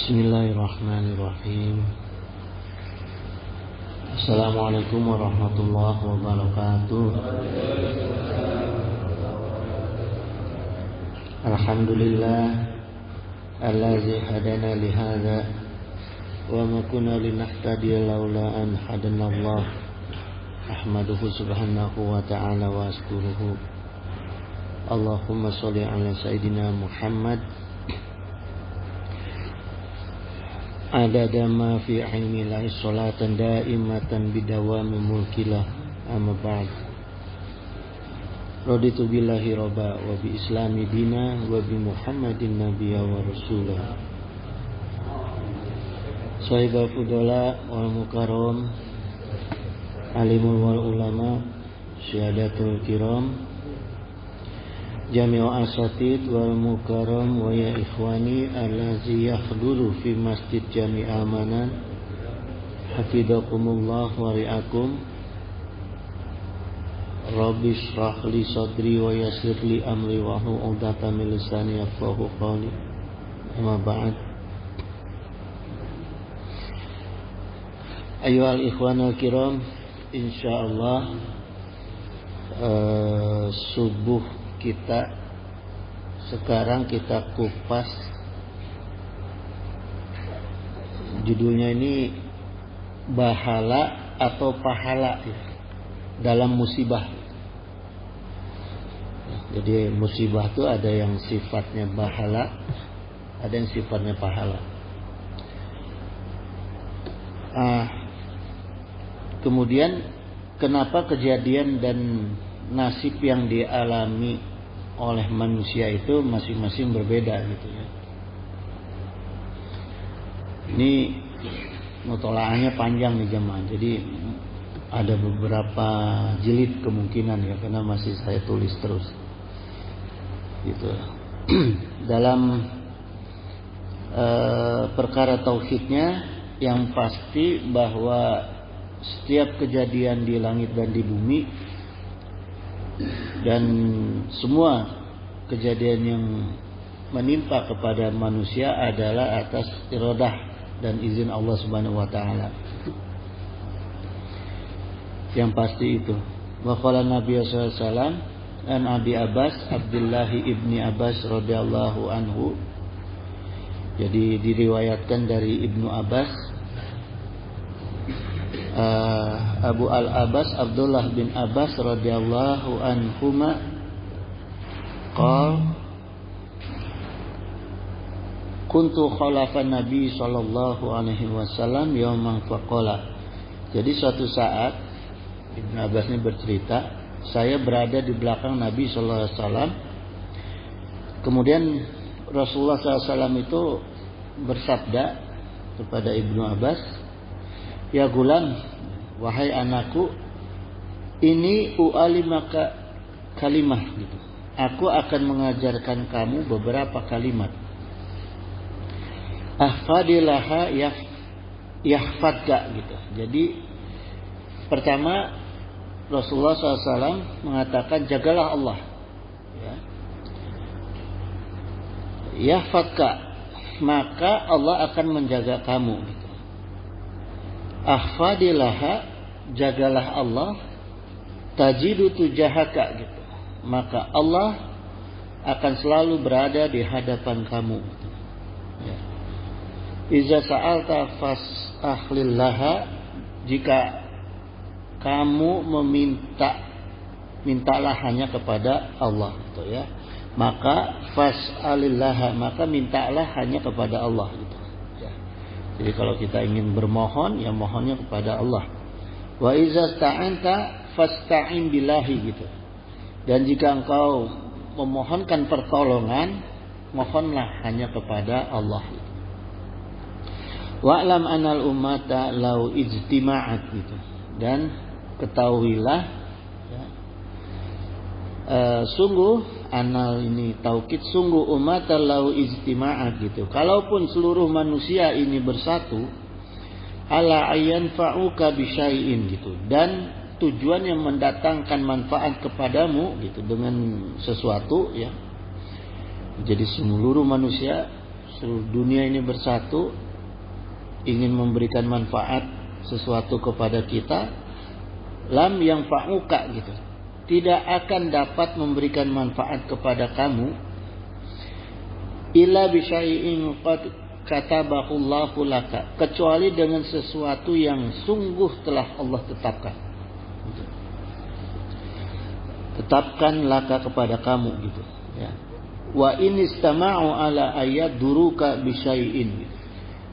Bismillahirrahmanirrahim. Assalamualaikum warahmatullahi wabarakatuh. Alhamdulillah allazi hadana li hadza wa ma kunna linahtadiya laula an hadana Allah. Ahmaduhu subhanahu wa ta'ala wa ashkuruhu. Allahumma sholli ala sayyidina Muhammad adada ma fi ilmi lahi sholatan daimatan bidawami mulkilah amma ba'd. Raditu billahi robba wa bi islami dina wa bi Muhammadin nabiyya wa rasulah. Sahibul fudola wal mukarram, alimul wal ulama, syahadatul kiram, Jami'u asatid wal mukarram wa ya ikhwani allazi yahduru fi masjid Jami' Amanan, hafizakumullah wa ri'akum. Rabbi shrah li sadri wa yassir li amri wa hlul 'uqdatam min lisani yafqahu qawli. Amma ba'd. Ayyuhal ikhwanul kiram, insyaallah subuh kita sekarang kita kupas judulnya ini bahala atau pahala ya, dalam musibah. Jadi musibah itu ada yang sifatnya bahala, ada yang sifatnya pahala. Kemudian kenapa kejadian dan nasib yang dialami oleh manusia itu masing-masing berbeda gitu ya. Ini mutolaahnya panjang nih jemaah. Jadi ada beberapa jilid kemungkinan ya, karena masih saya tulis terus. Gitu. Dalam perkara tauhidnya yang pasti bahwa setiap kejadian di langit dan di bumi dan semua kejadian yang menimpa kepada manusia adalah atas iradah dan izin Allah Subhanahu wa taala. Yang pasti itu. Wa qala Nabi sallallahu alaihi wasallam an Abi Abbas Abdullah ibni Abbas radhiyallahu anhu. Jadi diriwayatkan dari Ibnu Abbas, Abu al-Abbas Abdullah bin Abbas radhiyallahu anhuma qala kuntu khalafan Nabi sallallahu alaihi wasallam yauman faqala. Jadi suatu saat Ibnu Abbas ini bercerita, saya berada di belakang Nabi sallallahu alaihi wasallam. Kemudian Rasulullah sallallahu alaihi wasallam itu bersabda kepada Ibnu Abbas, "Ya gulam, wahai anakku, ini u'alimaka kalimah gitu. Aku akan mengajarkan kamu beberapa kalimat. Ahfadilaha yahfadka gitu." Jadi pertama Rasulullah SAW mengatakan jagalah Allah. Ya. Yahfadka, maka Allah akan menjaga kamu. Gitu. Ahfadilaha, jagalah Allah, tajidu tujahaka gitu. Maka Allah akan selalu berada di hadapan kamu. Ya. Iza sa'alta fas'ahlillaha, jika kamu mintalah hanya kepada Allah gitu ya. Maka fas'alillaha, maka mintalah hanya kepada Allah gitu. Jadi kalau kita ingin bermohon, ya mohonnya kepada Allah. Wa iza sta'anta fasta'in billahi gitu. Dan jika engkau memohonkan pertolongan, mohonlah hanya kepada Allah. Gitu. Wa'lam anal ummata law ijtima'at gitu. Dan ketahuilah ya, sungguh anal ini taukid, sungguh umat lau ijtima'at gitu. Kalaupun seluruh manusia ini bersatu ala ayyan fa'uka bisyai'in gitu, dan tujuan yang mendatangkan manfaat kepadamu gitu dengan sesuatu ya. Jadi seluruh manusia seluruh dunia ini bersatu ingin memberikan manfaat sesuatu kepada kita, lam yang fa'uka gitu, tidak akan dapat memberikan manfaat kepada kamu illa bisyai'in qad katabahu Allahu laka, kecuali dengan sesuatu yang sungguh telah Allah tetapkan. Tetapkan laka kepada kamu gitu ya. Wa in istama'u ala ayat duruka bisyai'in,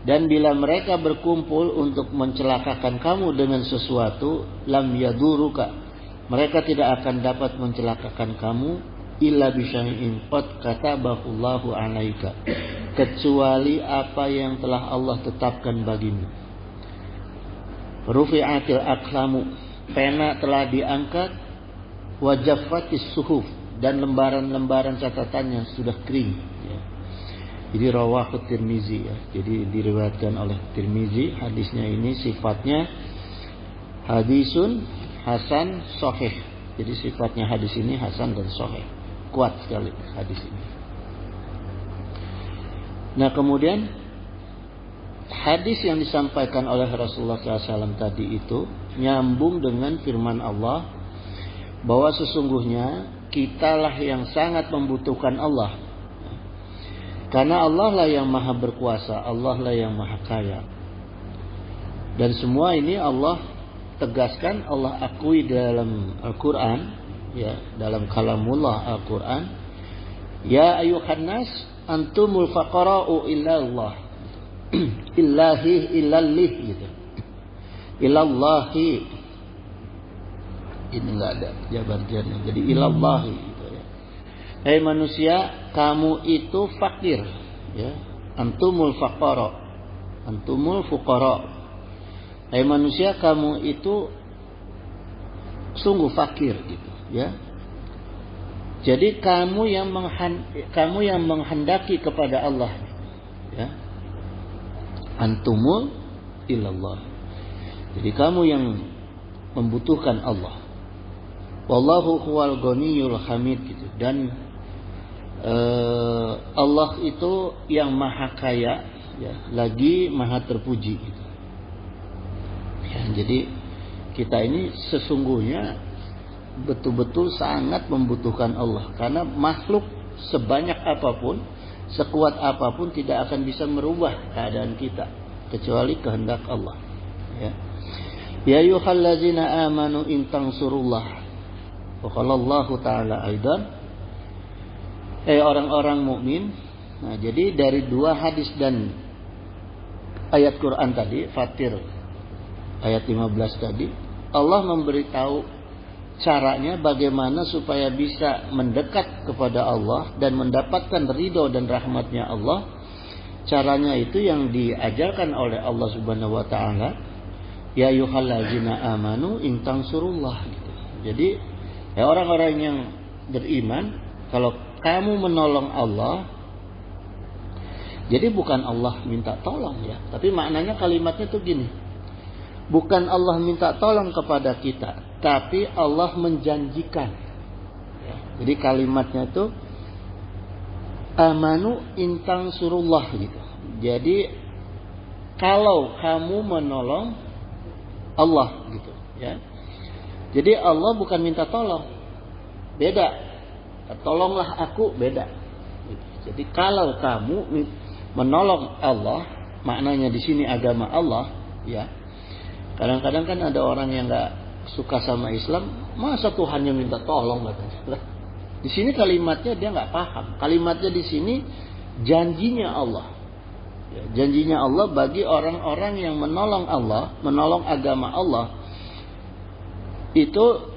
dan bila mereka berkumpul untuk mencelakakan kamu dengan sesuatu, lam yaduruka, mereka tidak akan dapat mencelakakan kamu illa bisyai'in qad katabahu Allahu 'alaika, kecuali apa yang telah Allah tetapkan bagimu. Rufi'atil aqlamu, pena telah diangkat, wajaffatis suhuf, dan lembaran-lembaran catatannya sudah kering ya. Jadi rawahu Tirmizi ya. Jadi diriwayatkan oleh Tirmizi. Hadisnya ini sifatnya hadisun hasan sahih. Jadi sifatnya hadis ini hasan dan sahih. Kuat sekali hadis ini. Nah, kemudian hadis yang disampaikan oleh Rasulullah SAW tadi itu nyambung dengan firman Allah bahwa sesungguhnya kitalah yang sangat membutuhkan Allah, karena Allah lah yang maha berkuasa, Allah lah yang maha kaya. Dan semua ini Allah tegaskan, Allah akui dalam Al-Quran ya, dalam kalamullah Al-Quran. Ya ayuhan nas antumul faqara'u illallah illahi illallih gitu, illallahi. Ini enggak ada jabarnya, jadi ilallahi gitu ya. Hai manusia, kamu itu fakir ya. Antumul faqara, antumul fuqara. Hai manusia, kamu itu sungguh fakir gitu ya. Jadi kamu yang menghendaki kepada Allah ya. Antumul ilallah. Jadi kamu yang membutuhkan Allah. Wallahu huwal ghaniyul hamid gitu. Dan Allah itu yang maha kaya ya, lagi maha terpuji gitu. Ya, jadi kita ini sesungguhnya betul-betul sangat membutuhkan Allah, karena makhluk sebanyak apapun, sekuat apapun tidak akan bisa merubah keadaan kita kecuali kehendak Allah ya. Ya ayyuhallazina amanu in tansurullah wa qala Allah taala aidan, orang-orang mukmin. Nah, jadi dari dua hadis dan ayat Quran tadi, Fatir ayat 15 tadi, Allah memberitahu caranya bagaimana supaya bisa mendekat kepada Allah dan mendapatkan ridho dan rahmatnya Allah. Caranya itu yang diajarkan oleh Allah Subhanahu wa taala, ya ayyuhallazina amanu in tansurullah gitu. Jadi ya orang-orang yang beriman, kalau kamu menolong Allah, jadi bukan Allah minta tolong ya, tapi maknanya kalimatnya tuh gini, bukan Allah minta tolong kepada kita, tapi Allah menjanjikan ya. Jadi kalimatnya tuh amanu intang surullah gitu. Jadi kalau kamu menolong Allah gitu ya. Jadi Allah bukan minta tolong, beda. Tolonglah aku, beda. Jadi kalau kamu menolong Allah, maknanya di sini agama Allah, ya. Kadang-kadang kan ada orang yang nggak suka sama Islam, masa Tuhannya minta tolong katanya. Di sini kalimatnya dia nggak paham. Kalimatnya di sini janjinya Allah. Ya, janjinya Allah bagi orang-orang yang menolong Allah, menolong agama Allah. Itu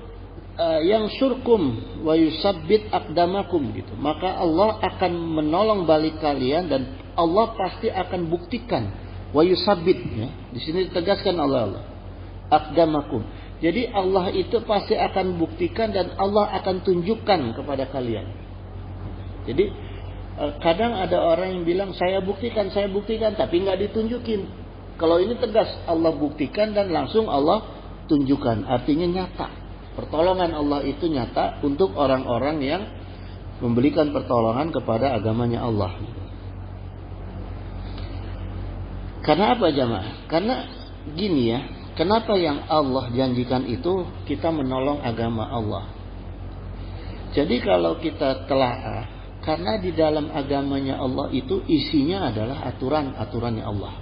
yang surkum wa yusabbit aqdamakum gitu. Maka Allah akan menolong balik kalian dan Allah pasti akan buktikan wa yusabbit ya. Di sini ditegaskan oleh Allah aqdamakum. Jadi Allah itu pasti akan buktikan dan Allah akan tunjukkan kepada kalian. Jadi kadang ada orang yang bilang saya buktikan tapi nggak ditunjukin. Kalau ini tegas Allah buktikan dan langsung Allah tunjukkan, artinya nyata. Pertolongan Allah itu nyata untuk orang-orang yang memberikan pertolongan kepada agamanya Allah. Karena apa jamaah? Karena gini ya, kenapa yang Allah janjikan itu kita menolong agama Allah? Jadi kalau kita telaah, karena di dalam agamanya Allah itu isinya adalah aturan-aturannya Allah.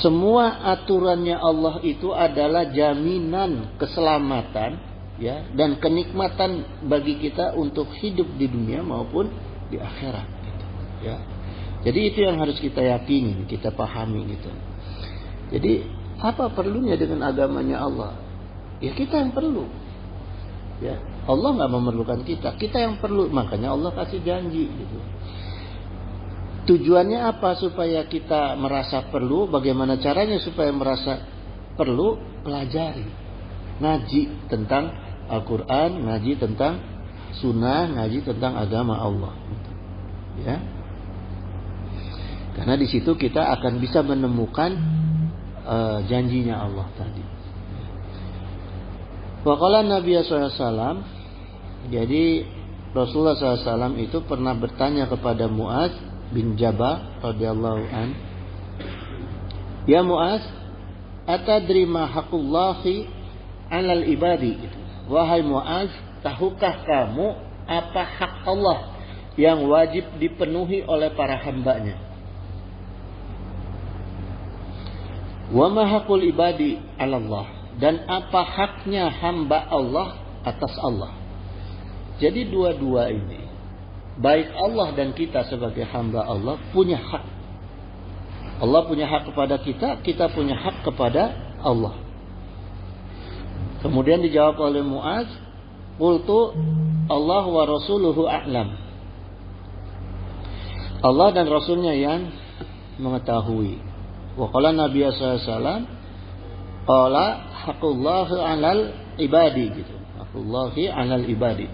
Semua aturannya Allah itu adalah jaminan keselamatan ya dan kenikmatan bagi kita untuk hidup di dunia maupun di akhirat gitu, ya. Jadi itu yang harus kita yakini, kita pahami gitu. Jadi apa perlunya dengan agamanya Allah? Ya kita yang perlu. Ya, Allah nggak memerlukan kita yang perlu. Makanya Allah kasih janji gitu. Tujuannya apa? Supaya kita merasa perlu. Bagaimana caranya supaya merasa perlu? Pelajari, ngaji tentang Al-Quran, ngaji tentang Sunnah, ngaji tentang agama Allah. Ya, karena di situ kita akan bisa menemukan janjinya Allah tadi. Waqala Nabi SAW, jadi Rasulullah SAW itu pernah bertanya kepada Muaz bin Jabal radhiyallahu an, ya Muaz, atadri ma haqqullahi 'alal ibadi? Wahai Muaz, tahukah kamu apa hak Allah yang wajib dipenuhi oleh para hambanya? Wa ma haqqul ibadi 'ala Allah, dan apa haknya hamba Allah atas Allah. Jadi dua-dua ini, baik Allah dan kita sebagai hamba Allah punya hak. Allah punya hak kepada kita, kita punya hak kepada Allah. Kemudian dijawab oleh Muaz, qultu Allah wa rasuluhu a'lam. Allah dan Rasulnya yang mengetahui. Wa qala Nabi sallallahu alaihi wasallam, qala haqqullahi 'alal ibadi gitu. Haqqullahi 'alal ibadi.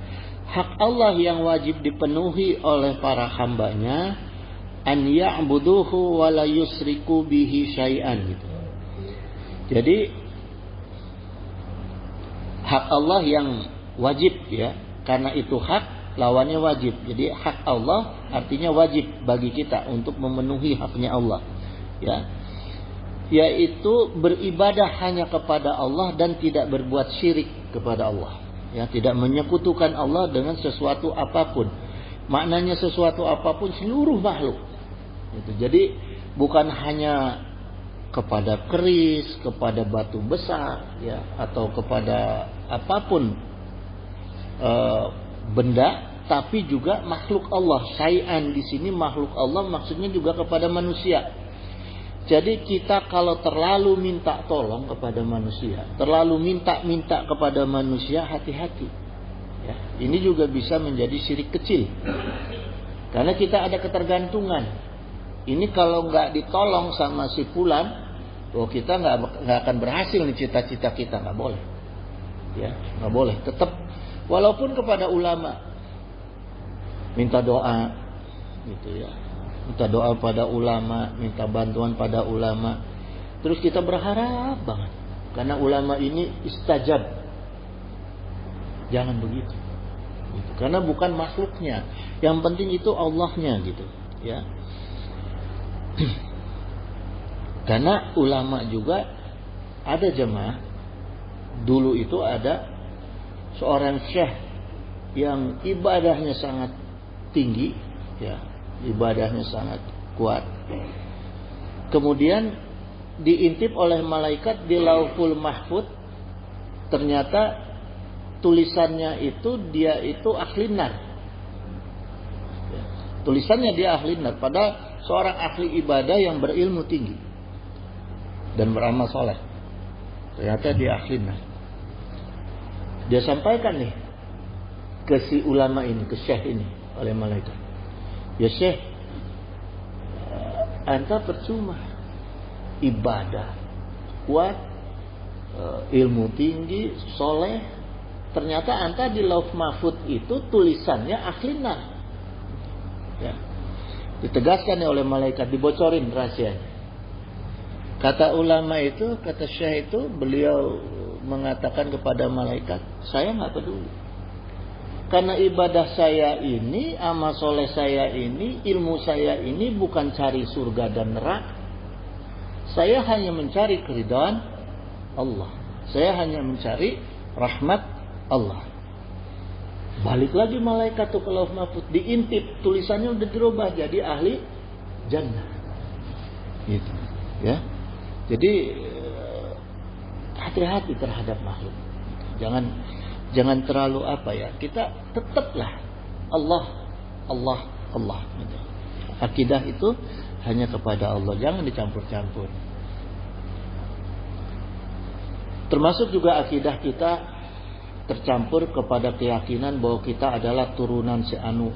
Hak Allah yang wajib dipenuhi oleh para hambanya, an ya'buduhu wa la yusriku bihi syai'an gitu. Jadi hak Allah yang wajib ya, karena itu hak lawannya wajib. Jadi hak Allah artinya wajib bagi kita untuk memenuhi haknya Allah. Ya. Yaitu beribadah hanya kepada Allah dan tidak berbuat syirik kepada Allah. Ya, tidak menyekutukan Allah dengan sesuatu apapun. Maknanya sesuatu apapun seluruh makhluk. Gitu. Jadi bukan hanya kepada keris, kepada batu besar, ya, atau kepada apapun benda, tapi juga makhluk Allah. Syai'an di sini makhluk Allah maksudnya juga kepada manusia. Jadi kita kalau terlalu minta tolong kepada manusia, terlalu minta kepada manusia, hati-hati. Ya, ini juga bisa menjadi syirik kecil. Karena kita ada ketergantungan. Ini kalau nggak ditolong sama si fulan, kita nggak akan berhasil nih cita-cita kita, nggak boleh. Ya, nggak boleh. Tetap walaupun kepada ulama minta doa, gitu ya. Minta doa pada ulama, minta bantuan pada ulama. Terus kita berharap banget karena ulama ini istajab. Jangan begitu. Gitu. Karena bukan makhluknya. Yang penting itu Allahnya gitu, ya. Karena ulama juga ada jemaah. Dulu itu ada seorang syekh yang ibadahnya sangat tinggi, ya. Ibadahnya sangat kuat. Kemudian diintip oleh malaikat di Lauhul Mahfuz. Ternyata tulisannya itu dia itu ahli nar. Tulisannya dia ahli nar. Padahal seorang ahli ibadah yang berilmu tinggi dan beramal soleh. Ternyata dia ahli nar. Dia sampaikan nih ke si ulama ini, ke syekh ini oleh malaikat. Ya Syekh, anta percuma ibadah kuat, ilmu tinggi, soleh, ternyata anta di Lauh Mahfuz itu tulisannya ahli nar. Ya. Ditegaskan oleh malaikat, dibocorin rahasianya. Kata ulama itu, kata Syekh itu, beliau mengatakan kepada malaikat, saya nggak peduli. Karena ibadah saya ini, amal soleh saya ini, ilmu saya ini bukan cari surga dan neraka, Saya hanya mencari keridhaan Allah. Saya hanya mencari rahmat Allah. Balik lagi malaikat tuh ke Lauh Mahfuz, diintip, tulisannya udah dirubah jadi ahli jannah. Gitu, ya. Jadi hati-hati terhadap makhluk. Jangan terlalu apa ya. Kita tetaplah Allah. Gitu. Akidah itu hanya kepada Allah, jangan dicampur-campur. Termasuk juga akidah kita tercampur kepada keyakinan bahwa kita adalah turunan si anu,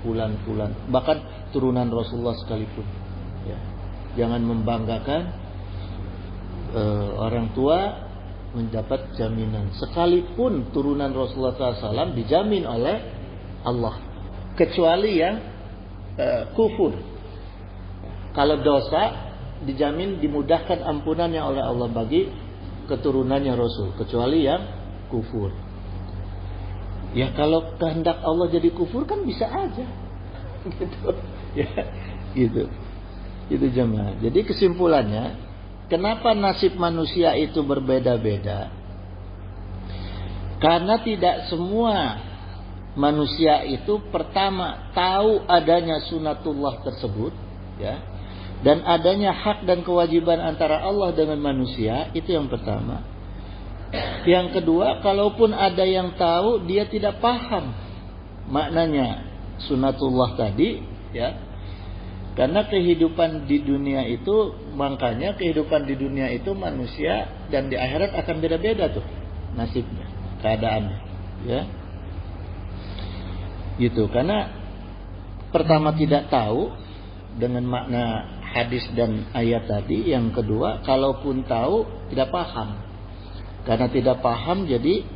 fulan, bahkan turunan Rasulullah sekalipun. Ya. Jangan membanggakan orang tua mendapat jaminan. Sekalipun turunan Rasulullah SAW dijamin oleh Allah, kecuali yang kufur. Kalau dosa dijamin dimudahkan ampunannya oleh Allah bagi keturunannya Rasul, kecuali yang kufur. Ya kalau kehendak Allah jadi kufur kan bisa aja. Gitu. Ya, gitu. Itu jemaah. Jadi kesimpulannya, kenapa nasib manusia itu berbeda-beda? Karena tidak semua manusia itu pertama tahu adanya sunatullah tersebut, ya. Dan adanya hak dan kewajiban antara Allah dengan manusia, itu yang pertama. Yang kedua, kalaupun ada yang tahu, dia tidak paham maknanya sunatullah tadi, ya. Karena kehidupan di dunia itu, makanya kehidupan di dunia itu manusia dan di akhirat akan beda-beda tuh nasibnya, keadaannya, ya. Gitu. Karena pertama tidak tahu dengan makna hadis dan ayat tadi. Yang kedua, kalaupun tahu tidak paham. Karena tidak paham jadi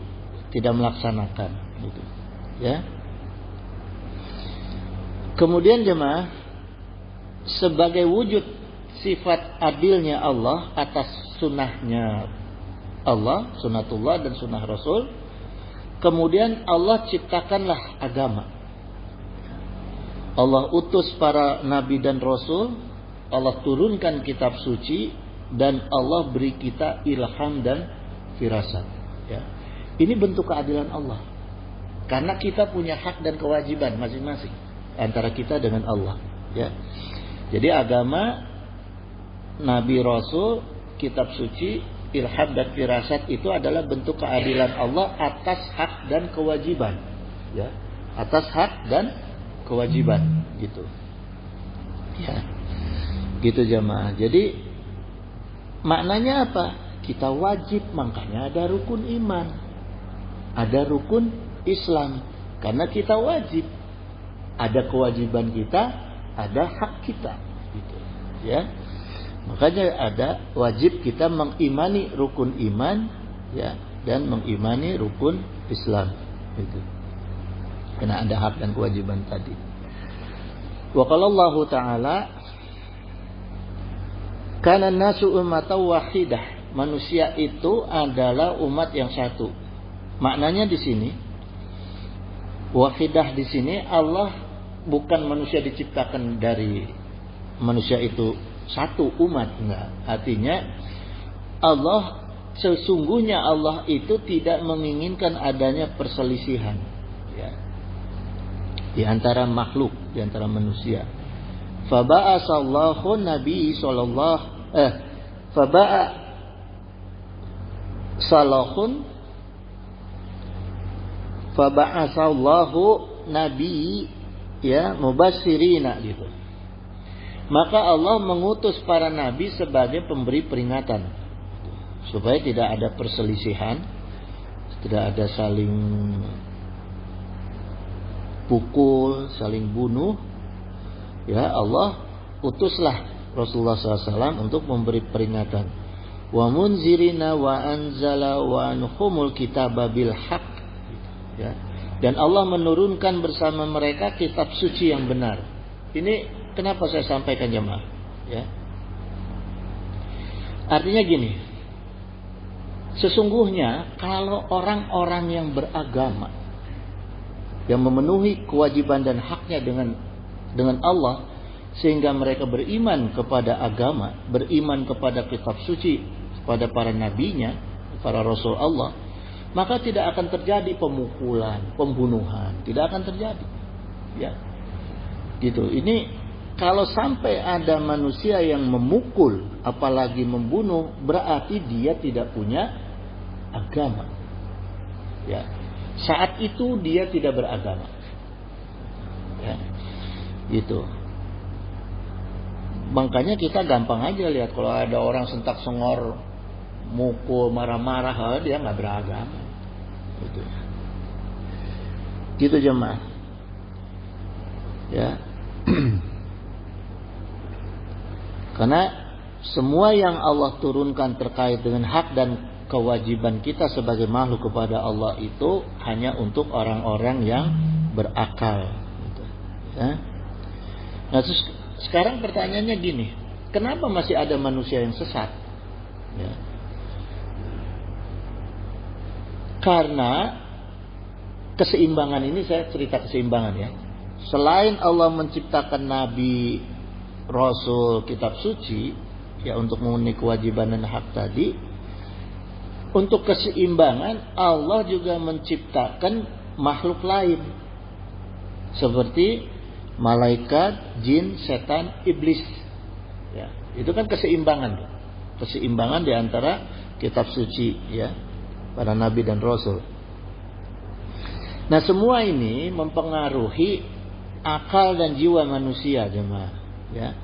tidak melaksanakan, gitu. Ya. Kemudian jemaah, sebagai wujud sifat adilnya Allah atas sunnahnya Allah, sunatullah dan sunnah Rasul, kemudian Allah ciptakanlah agama. Allah utus para nabi dan rasul, Allah turunkan kitab suci, dan Allah beri kita ilham dan firasat. Ya. Ini bentuk keadilan Allah. Karena kita punya hak dan kewajiban masing-masing antara kita dengan Allah. Ya. Jadi agama, nabi, rasul, kitab suci, ilham dan firasat itu adalah bentuk keadilan Allah atas hak dan kewajiban. Ya. Atas hak dan kewajiban, gitu. Ya. Gitu jemaah. Jadi maknanya apa? Kita wajib, makanya ada rukun iman, ada rukun Islam, karena kita wajib. Ada kewajiban kita, ada hak kita, gitu. Ya. Makanya ada wajib kita mengimani rukun iman, ya, dan mengimani rukun Islam, gitu. Karena ada hak dan kewajiban tadi. Wa qala Allah Ta'ala, kana nasu ummatan wahidah. Manusia itu adalah umat yang satu. Maknanya di sini, wahidah di sini, Allah bukan manusia diciptakan dari manusia itu satu umat, enggak. Artinya Allah, sesungguhnya Allah itu tidak menginginkan adanya perselisihan, ya, di antara makhluk, di antara manusia. Faba'asallahu nabi sallallahu faba'asallahu nabi, ya, mubasyirina, gitu. Maka Allah mengutus para nabi sebagai pemberi peringatan, supaya tidak ada perselisihan, tidak ada saling pukul, saling bunuh. Ya, Allah utuslah Rasulullah SAW untuk memberi peringatan. Wa munzirina wa anzala wa anhumul kitaba bil haq. Ya. Dan Allah menurunkan bersama mereka kitab suci yang benar. Ini kenapa saya sampaikan jemaah? Ya. Artinya gini. Sesungguhnya kalau orang-orang yang beragama, yang memenuhi kewajiban dan haknya dengan Allah, sehingga mereka beriman kepada agama, beriman kepada kitab suci, kepada para nabinya, para rasul Allah, maka tidak akan terjadi pemukulan, pembunuhan, tidak akan terjadi. Ya. Gitu. Ini kalau sampai ada manusia yang memukul, apalagi membunuh, berarti dia tidak punya agama. Ya. Saat itu dia tidak beragama. Ya. Gitu. Makanya kita gampang aja lihat kalau ada orang sentak sengor, mukul, marah-marah, dia nggak beragama. Gitu. Gitu jemaah. Ya. Karena semua yang Allah turunkan terkait dengan hak dan kewajiban kita sebagai makhluk kepada Allah itu hanya untuk orang-orang yang berakal. Gitu. Ya. Nah, terus sekarang pertanyaannya gini, kenapa masih ada manusia yang sesat? Ya. Karena keseimbangan ini, saya cerita keseimbangan ya. Selain Allah menciptakan nabi, rasul, kitab suci, ya untuk memenuhi kewajiban dan hak tadi, untuk keseimbangan Allah juga menciptakan makhluk lain seperti malaikat, jin, setan, iblis. Ya, itu kan keseimbangan. Keseimbangan di antara kitab suci ya, para nabi dan rasul. Nah, semua ini mempengaruhi akal dan jiwa manusia, jemaah. Ya.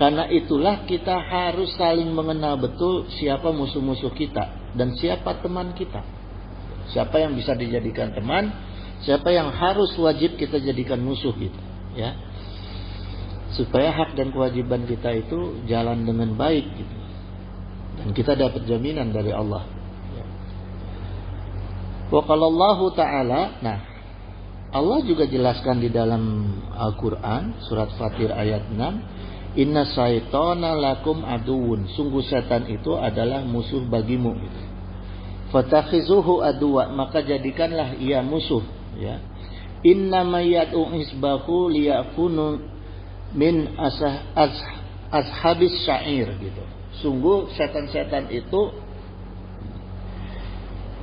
Karena itulah kita harus saling mengenal betul siapa musuh-musuh kita dan siapa teman kita. Siapa yang bisa dijadikan teman, siapa yang harus wajib kita jadikan musuh gitu. Ya, supaya hak dan kewajiban kita itu jalan dengan baik gitu, dan kita dapat jaminan dari Allah. Ya. Wa qala Allah Ta'ala, nah Allah juga jelaskan di dalam Al-Quran surat Fatir ayat 6, Inna syaitana lakum aduun, sungguh setan itu adalah musuh bagimu. Fatakhizuhu aduwa, maka jadikanlah ia musuh. Ya. Inna mayad'u isbahu liyakunu min ashabis syair gitu. Sungguh setan-setan itu,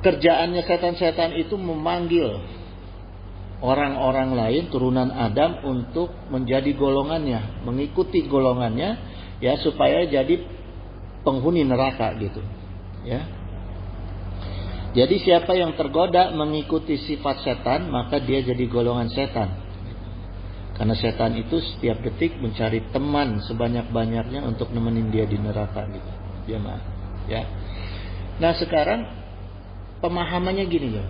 kerjaannya setan-setan itu memanggil orang-orang lain turunan Adam untuk menjadi golongannya, mengikuti golongannya ya, supaya jadi penghuni neraka gitu. Ya. Jadi siapa yang tergoda mengikuti sifat setan, maka dia jadi golongan setan. Karena setan itu setiap detik mencari teman sebanyak-banyaknya untuk nemenin dia di neraka gitu. Ya. Nah, sekarang pemahamannya gini ya.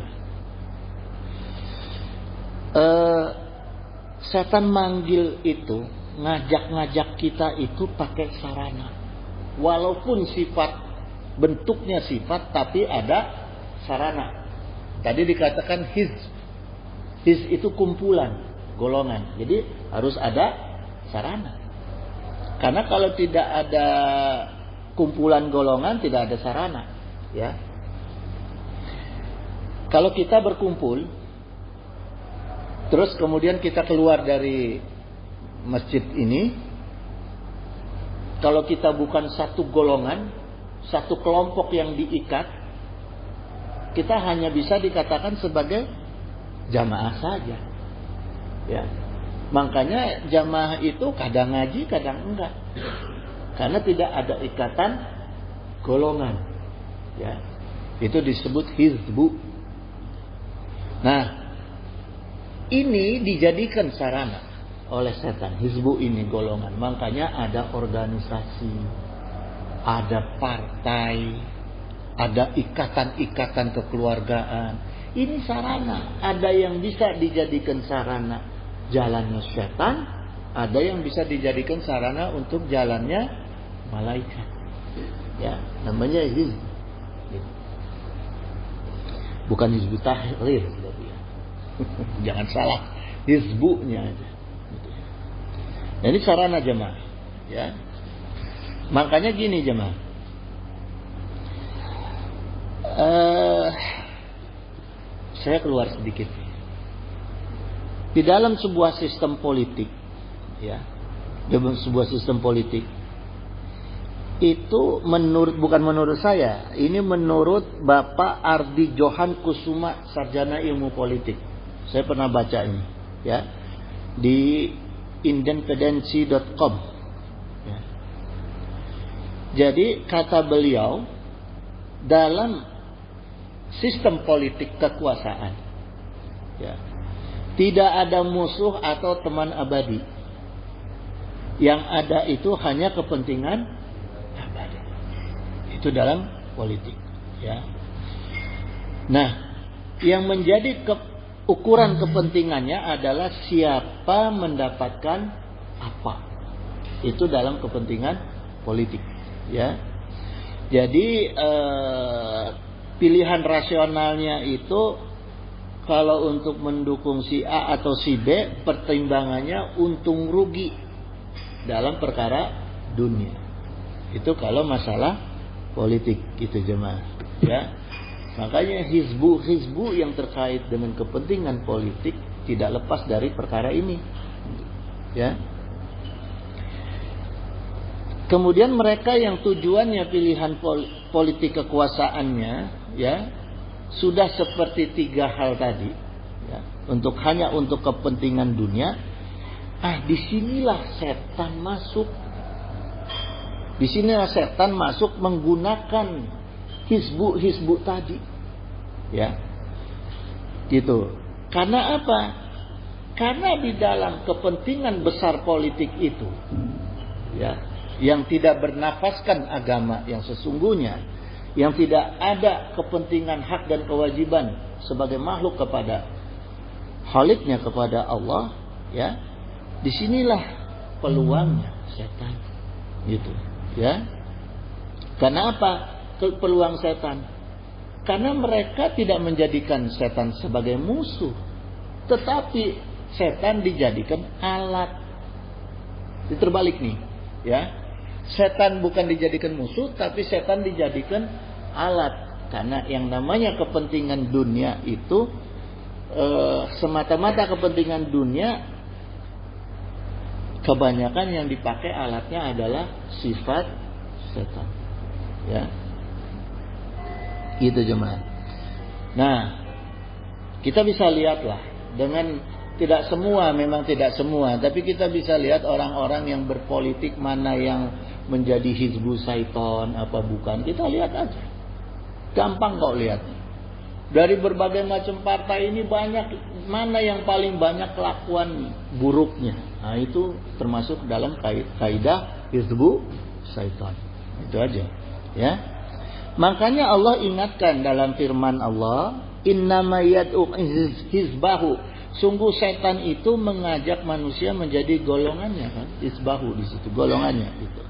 Setan manggil itu, ngajak-ngajak kita itu pakai sarana. Walaupun sifat bentuknya sifat, tapi ada sarana. Tadi dikatakan hizb itu kumpulan, golongan. Jadi harus ada sarana. Karena kalau tidak ada kumpulan golongan, tidak ada sarana. Ya. Kalau kita berkumpul, terus kemudian kita keluar dari masjid ini, kalau kita bukan satu golongan, satu kelompok yang diikat, kita hanya bisa dikatakan sebagai jamaah saja. Ya. Makanya jamaah itu kadang ngaji, kadang enggak. Karena tidak ada ikatan golongan. Ya. Itu disebut hizbu. Nah, ini dijadikan sarana oleh setan. Hizbu ini golongan. Makanya ada organisasi, ada partai, ada ikatan-ikatan kekeluargaan. Ini sarana. Ada yang bisa dijadikan sarana jalannya setan, ada yang bisa dijadikan sarana untuk jalannya malaikat. Ya, namanya hizb. Bukan hizbu tahrir, ya. Jangan salah, hizbunya aja. Nah, ini sarana jemaah. Ya. Makanya gini jemaah. Saya keluar sedikit. Di dalam sebuah sistem politik, ya, sebuah sistem politik. Itu bukan menurut saya, ini menurut Bapak Ardi Johan Kusuma, sarjana ilmu politik. Saya pernah baca ini, ya, di independency.com. Ya. Jadi kata beliau, dalam sistem politik kekuasaan, ya, tidak ada musuh atau teman abadi. Yang ada itu hanya kepentingan abadi. Itu dalam politik, ya. Nah, yang menjadi ukuran kepentingannya adalah siapa mendapatkan apa. Itu dalam kepentingan politik, ya. Jadi pilihan rasionalnya itu kalau untuk mendukung si A atau si B, pertimbangannya untung rugi dalam perkara dunia. Itu kalau masalah politik, gitu jemaah, ya. Makanya hizbu yang terkait dengan kepentingan politik tidak lepas dari perkara ini, ya. Kemudian mereka yang tujuannya pilihan politik kekuasaannya, ya, sudah seperti 3 hal tadi, ya, hanya untuk kepentingan dunia. Disinilah setan masuk. Disinilah setan masuk menggunakan hizbu tadi, ya, gitu. Karena apa? Karena di dalam kepentingan besar politik itu, ya, yang tidak bernafaskan agama yang sesungguhnya, yang tidak ada kepentingan hak dan kewajiban sebagai makhluk kepada Khaliknya, kepada Allah, ya, disinilah peluangnya setan, gitu, ya. Karena apa? Peluang setan? Karena mereka tidak menjadikan setan sebagai musuh, tetapi setan dijadikan alat. Itu terbalik nih, ya. Setan bukan dijadikan musuh, tapi setan dijadikan alat. Karena yang namanya kepentingan dunia itu semata-mata kepentingan dunia, kebanyakan yang dipakai alatnya adalah sifat setan, ya. Gitu jemaah. Nah, kita bisa lihatlah dengan tidak semua, memang tidak semua, tapi kita bisa lihat orang-orang yang berpolitik mana yang menjadi hizbu syaiton apa bukan. Kita lihat aja. Gampang kok lihat. Dari berbagai macam partai ini banyak, mana yang paling banyak kelakuan buruknya. Nah, itu termasuk dalam kaidah hizbu syaitan. Itu aja, ya. Makanya Allah ingatkan dalam firman Allah, innama yad'u hizbahu. Sungguh setan itu mengajak manusia menjadi golongannya, kan? Hizbahu di situ golongannya itu.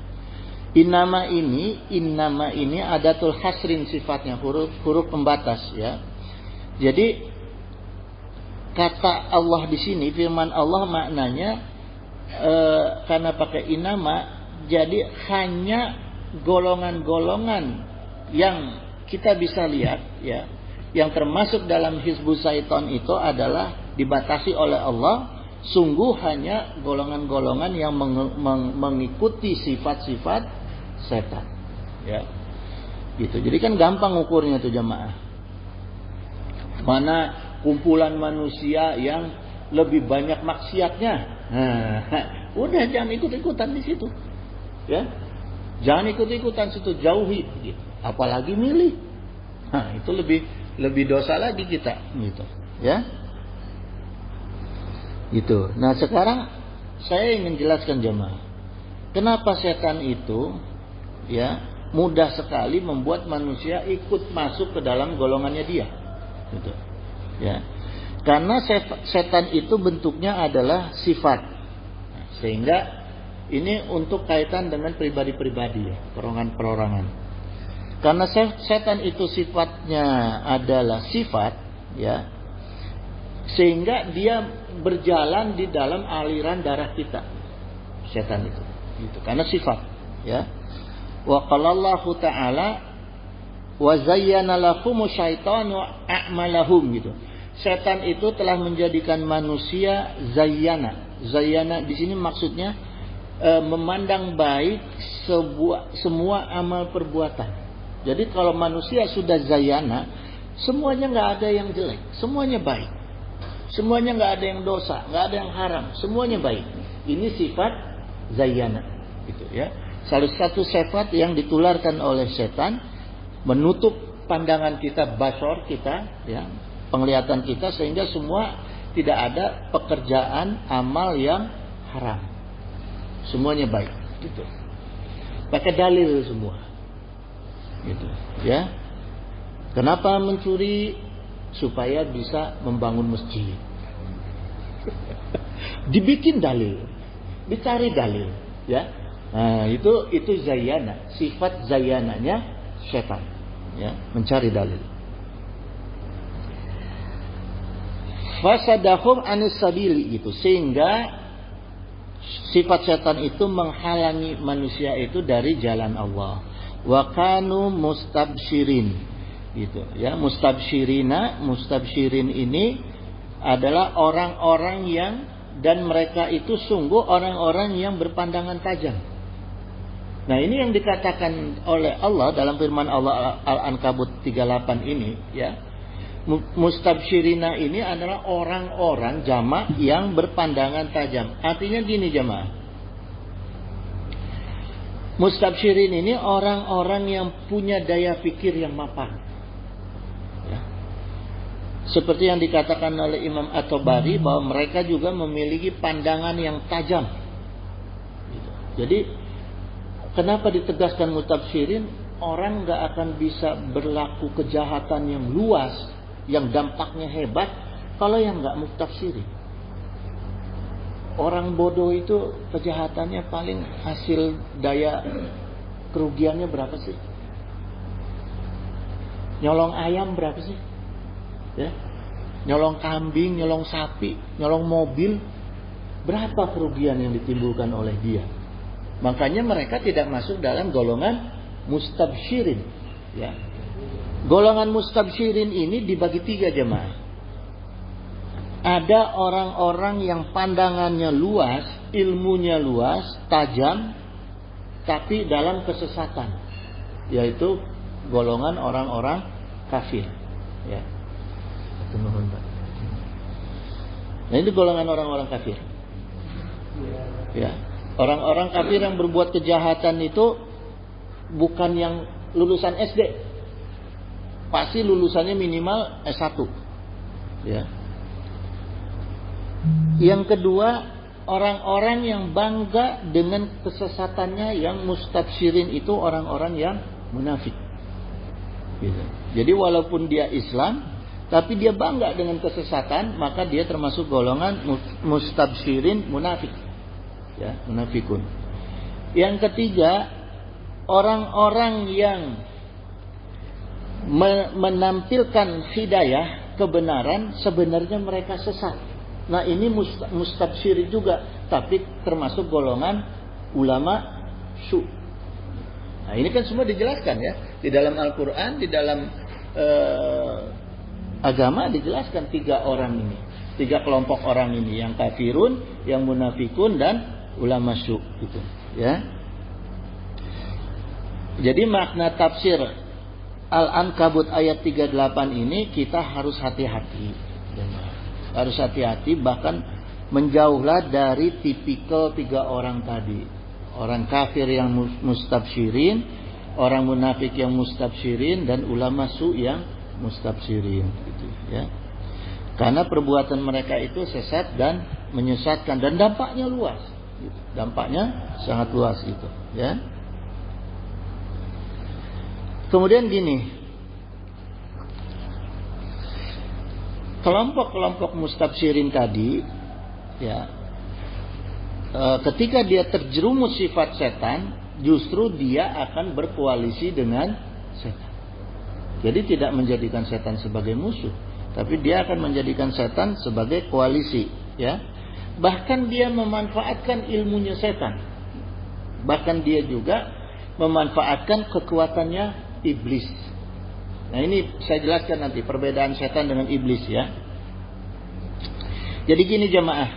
Innama ini adatul hasrin sifatnya, huruf pembatas, ya. Jadi kata Allah di sini, firman Allah maknanya karena pakai innama, jadi hanya golongan-golongan yang kita bisa lihat, ya, yang termasuk dalam hizbu syaitan itu adalah dibatasi oleh Allah. Sungguh hanya golongan-golongan yang mengikuti sifat-sifat setan, ya, gitu. Jadi kan gampang ukurnya tuh jemaah. Mana kumpulan manusia yang lebih banyak maksiatnya, udah jangan ikut-ikutan di situ, ya. Jangan ikut-ikutan situ, jauhi, gitu. Apalagi milih. Itu lebih dosa lagi kita, gitu, ya. Gitu. Nah, sekarang saya ingin jelaskan jemaah, kenapa setan itu, ya, mudah sekali membuat manusia ikut masuk ke dalam golongannya dia, gitu, ya. Karena setan itu bentuknya adalah sifat, sehingga ini untuk kaitan dengan pribadi-pribadi, ya, perorangan-perorangan. Karena setan itu sifatnya adalah sifat, ya, sehingga dia berjalan di dalam aliran darah kita, setan itu, gitu. Karena sifat, ya. Wa qalallahu ta'ala wa zayyana lahumu syaitanu a'malahum, gitu. Setan itu telah menjadikan manusia zayyana. Zayyana di sini maksudnya memandang baik semua amal perbuatan. Jadi kalau manusia sudah zayana, semuanya nggak ada yang jelek, semuanya baik, semuanya nggak ada yang dosa, nggak ada yang haram, semuanya baik. Ini sifat zayana, gitu ya. Salah satu sifat yang ditularkan oleh setan, menutup pandangan kita, basor kita, ya, penglihatan kita, sehingga semua tidak ada pekerjaan amal yang haram, semuanya baik, gitu. Pakai dalil semua, gitu ya. Kenapa mencuri? Supaya bisa membangun masjid. Dibikin dalil, dicari dalil, ya. Nah, itu zayana, sifat zayananya setan, ya, mencari dalil. Fasadahum anis sabili, itu sehingga sifat setan itu menghalangi manusia itu dari jalan Allah. Wa kanu mustabsyirin, gitu ya. Mustabsyirin ini adalah orang-orang yang, dan mereka itu sungguh orang-orang yang berpandangan tajam. Nah, ini yang dikatakan oleh Allah dalam firman Allah Al-Ankabut 38 ini, ya. Mustabsyirina ini adalah orang-orang jamak yang berpandangan tajam. Artinya gini jamaah, mustabsyirin ini orang-orang yang punya daya pikir yang mapan, ya. Seperti yang dikatakan oleh Imam At-Tabari bahwa mereka juga memiliki pandangan yang tajam, gitu. Jadi kenapa ditegaskan mustabsyirin? Orang gak akan bisa berlaku kejahatan yang luas, yang dampaknya hebat, kalau yang gak mustabsyirin. Orang bodoh itu kejahatannya paling hasil daya kerugiannya berapa sih? Nyolong ayam berapa sih? Ya? Nyolong kambing, nyolong sapi, nyolong mobil, berapa kerugian yang ditimbulkan oleh dia? Makanya mereka tidak masuk dalam golongan mustabsyirin, ya. Golongan mustabsyirin ini dibagi 3 jemaah. Ada orang-orang yang pandangannya luas, ilmunya luas, tajam, tapi dalam kesesatan, yaitu golongan orang-orang kafir, ya. Nah, ini golongan orang-orang kafir, ya. Orang-orang kafir yang berbuat kejahatan itu bukan yang lulusan SD, pasti lulusannya minimal S1, ya. Yang kedua, orang-orang yang bangga dengan kesesatannya, yang mustabsyirin itu orang-orang yang munafik, gitu. Jadi walaupun dia Islam, tapi dia bangga dengan kesesatan, maka dia termasuk golongan mustabsyirin munafik, ya, munafikun. Yang ketiga, orang-orang yang menampilkan hidayah, kebenaran, sebenarnya mereka sesat. Nah, ini mustabsyirin juga, tapi termasuk golongan ulama su. Nah, ini kan semua dijelaskan, ya, di dalam Al-Quran, di dalam agama dijelaskan 3 orang ini, 3 kelompok orang ini, yang kafirun, yang munafikun, dan ulama su, gitu, ya. Jadi makna tafsir Al-Ankabut ayat 38 ini kita harus hati-hati, harus hati-hati, bahkan menjauhlah dari tipikal 3 orang tadi. Orang kafir yang mustabsyirin, orang munafik yang mustabsyirin, dan ulama su yang mustabsyirin, gitu, ya. Karena perbuatan mereka itu sesat dan menyesatkan, dan dampaknya luas, gitu. Dampaknya sangat luas, gitu, ya. Kemudian gini, kelompok-kelompok mustabsyirin tadi, ya, ketika dia terjerumus sifat setan, justru dia akan berkoalisi dengan setan. Jadi tidak menjadikan setan sebagai musuh, tapi dia akan menjadikan setan sebagai koalisi, ya. Bahkan dia memanfaatkan ilmunya setan. Bahkan dia juga memanfaatkan kekuatannya iblis. Nah, ini saya jelaskan nanti perbedaan setan dengan iblis, ya. Jadi gini jamaah,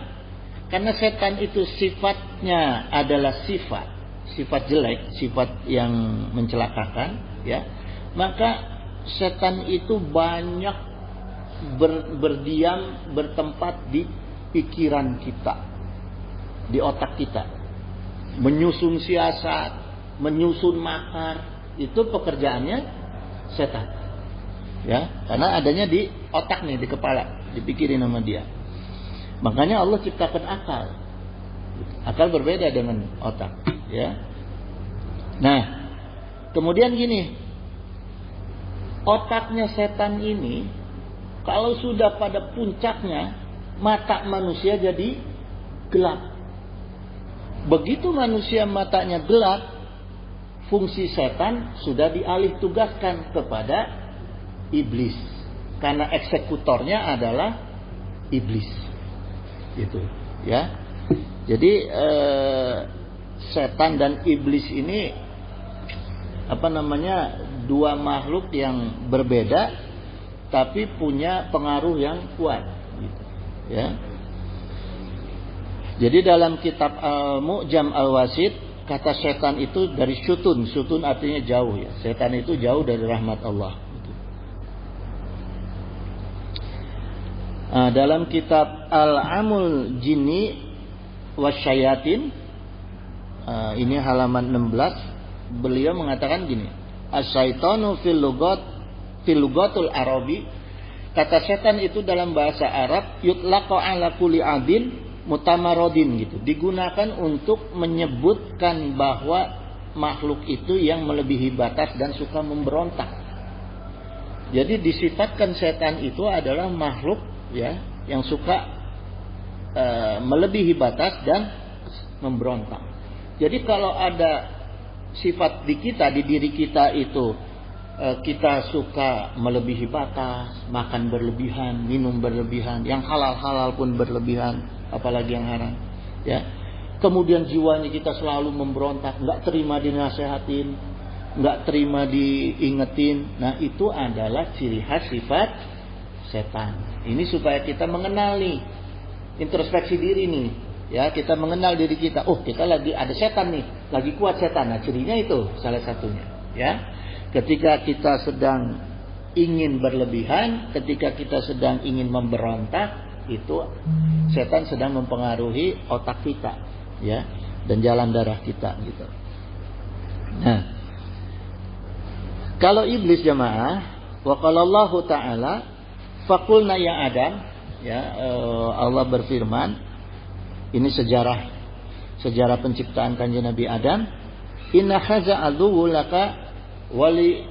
karena setan itu sifat sifatnya adalah sifat jelek, sifat yang mencelakakan, ya, maka setan itu banyak berdiam, bertempat di pikiran kita, di otak kita, menyusun siasat, menyusun makar. Itu pekerjaannya setan, ya, karena adanya di otak nih, di kepala, dipikirin sama dia. Makanya Allah ciptakan akal. Akal berbeda dengan otak, ya. Nah, kemudian gini, otaknya setan ini kalau sudah pada puncaknya, mata manusia jadi gelap. Begitu manusia matanya gelap, fungsi setan sudah dialih tugaskan kepada iblis, karena eksekutornya adalah iblis, gitu, ya. Jadi setan dan iblis ini dua makhluk yang berbeda, tapi punya pengaruh yang kuat, gitu, ya. Jadi dalam kitab Al-Mu'jam Al-Wasit, kata setan itu dari syutun. Syutun artinya jauh, ya. Setan itu jauh dari rahmat Allah. Dalam kitab Al-Amul Jinni Wasyayatin, ini halaman 16, beliau mengatakan gini, As-syaitanu fil lugatul Arabi, kata setan itu dalam bahasa Arab, yutlaqu ala kulli adil mutamarodin, gitu, digunakan untuk menyebutkan bahwa makhluk itu yang melebihi batas dan suka memberontak. Jadi disifatkan setan itu adalah makhluk, ya, yang suka melebihi batas dan memberontak. Jadi kalau ada sifat di kita, di diri kita itu, kita suka melebihi batas, makan berlebihan, minum berlebihan, yang halal-halal pun berlebihan, apalagi yang haram, ya. Kemudian jiwanya kita selalu memberontak, nggak terima dinasehatin, nggak terima diingetin. Nah, itu adalah ciri khas sifat setan. Ini supaya kita mengenal nih, introspeksi diri nih, ya, kita mengenal diri kita. Oh, kita lagi ada setan nih, lagi kuat setan. Nah, cirinya itu salah satunya, ya. Ketika kita sedang ingin berlebihan, ketika kita sedang ingin memberontak, itu setan sedang mempengaruhi otak kita, ya, dan jalan darah kita, gitu. Nah, kalau iblis, jamaah, wa qala Allah Ta'ala, faqulna ya Adam, ya, Allah berfirman, ini sejarah penciptaan kanjeng Nabi Adam, inna haza aduwwu laka wali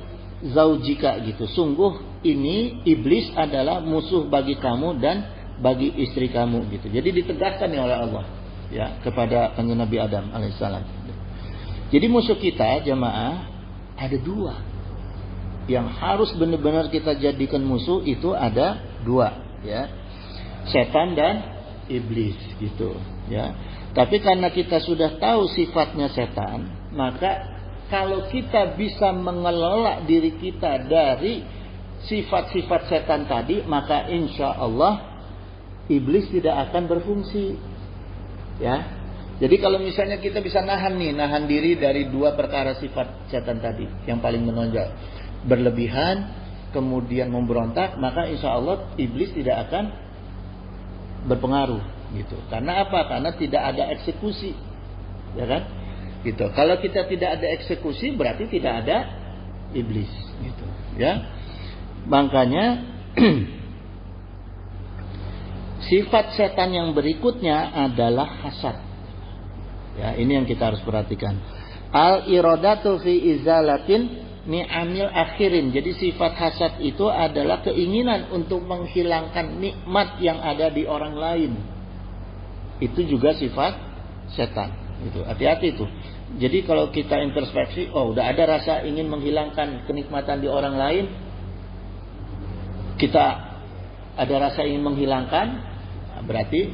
zaujika, gitu. Sungguh ini iblis adalah musuh bagi kamu dan bagi istri kamu, gitu. Jadi ditegaskan oleh Allah, ya, kepada kanjeng Nabi Adam alaihissalam. Jadi musuh kita, jamaah, ada dua yang harus benar-benar kita jadikan musuh. Itu ada dua, ya, setan dan iblis, gitu, ya. Tapi karena kita sudah tahu sifatnya setan, maka kalau kita bisa mengelola diri kita dari sifat-sifat setan tadi, maka insya Allah iblis tidak akan berfungsi, ya. Jadi kalau misalnya kita bisa nahan diri dari dua perkara sifat setan tadi yang paling menonjol, berlebihan kemudian memberontak, maka insya Allah iblis tidak akan berpengaruh, gitu. Karena apa? Karena tidak ada eksekusi, ya kan? Gitu. Kalau kita tidak ada eksekusi, berarti tidak ada iblis, gitu, ya. Makanya sifat setan yang berikutnya adalah hasad. Ya, ini yang kita harus perhatikan. Al-iradatu fi izalatin ni'amil akhirin. Jadi sifat hasad itu adalah keinginan untuk menghilangkan nikmat yang ada di orang lain. Itu juga sifat setan. Itu hati-hati itu. Jadi kalau kita introspeksi, oh udah ada rasa ingin menghilangkan kenikmatan di orang lain, kita ada rasa ingin menghilangkan, berarti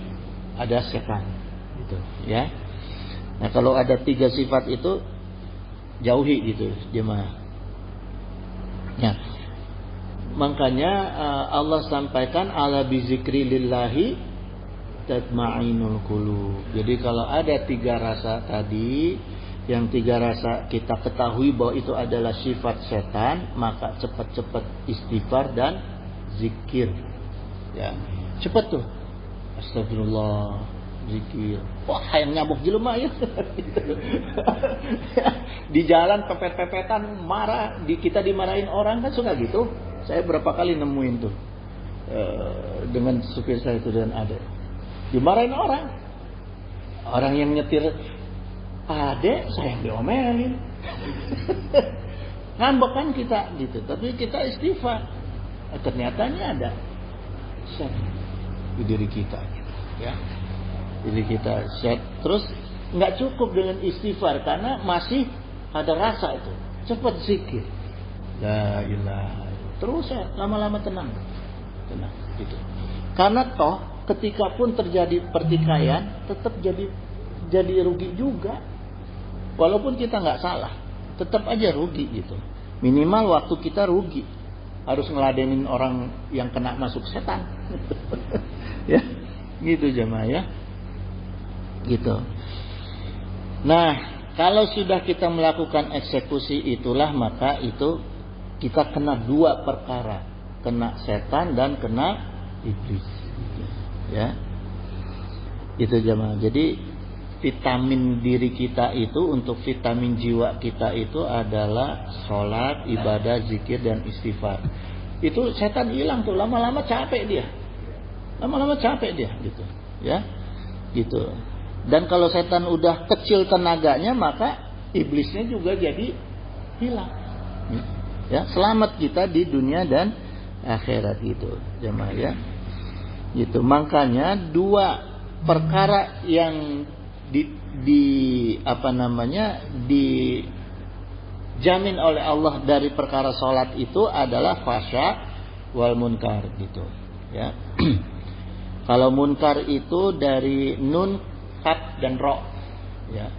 ada setan, gitu, ya. Nah, kalau ada tiga sifat itu jauhi, gitu, jemaah. Ya. Makanya Allah sampaikan ala bizikri lillahi tatma'inul qulub. Jadi kalau ada 3 rasa tadi, yang 3 rasa kita ketahui bahwa itu adalah sifat setan, maka cepat-cepat istighfar dan zikir. Ya, cepat tuh. Astagfirullah, zikir. Wah, yang nyabuk jelema ya. Di jalan pepet-pepetan marah, kita dimarahin orang kan suka gitu. Saya berapa kali nemuin tuh. Dengan supir saya itu dan ada. Dimarahin orang yang nyetir, adek saya yang diomelin. Ngambek kan kita gitu, tapi kita istighfar. Ternyatanya ada di diri kita gitu, ya. Diri kita set. Terus nggak cukup dengan istighfar karena masih ada rasa itu. Cepat zikir. La ilaha. Terus ya, lama-lama tenang gitu. Karena toh ketika pun terjadi pertikaian, tetap jadi rugi juga. Walaupun kita nggak salah, tetap aja rugi gitu. Minimal waktu kita rugi. Harus ngeladenin orang yang kena masuk setan. Ya, gitu jemaah ya. Gitu. Nah, kalau sudah kita melakukan eksekusi itulah, maka itu kita kena 2 perkara. Kena setan dan kena iblis. Ya, itu jemaah. Jadi vitamin diri kita itu, untuk vitamin jiwa kita itu adalah sholat, ibadah, zikir dan istighfar. Itu setan hilang tuh, lama-lama capek dia, gitu. Ya, gitu. Dan kalau setan udah kecil tenaganya, maka iblisnya juga jadi hilang. Ya, selamat kita di dunia dan akhirat gitu, jemaah ya. Gitu. Makanya 2 perkara yang dijamin oleh Allah dari perkara salat itu adalah fasya wal munkar gitu, ya. Kalau munkar itu dari nun, kaf dan ro, ya.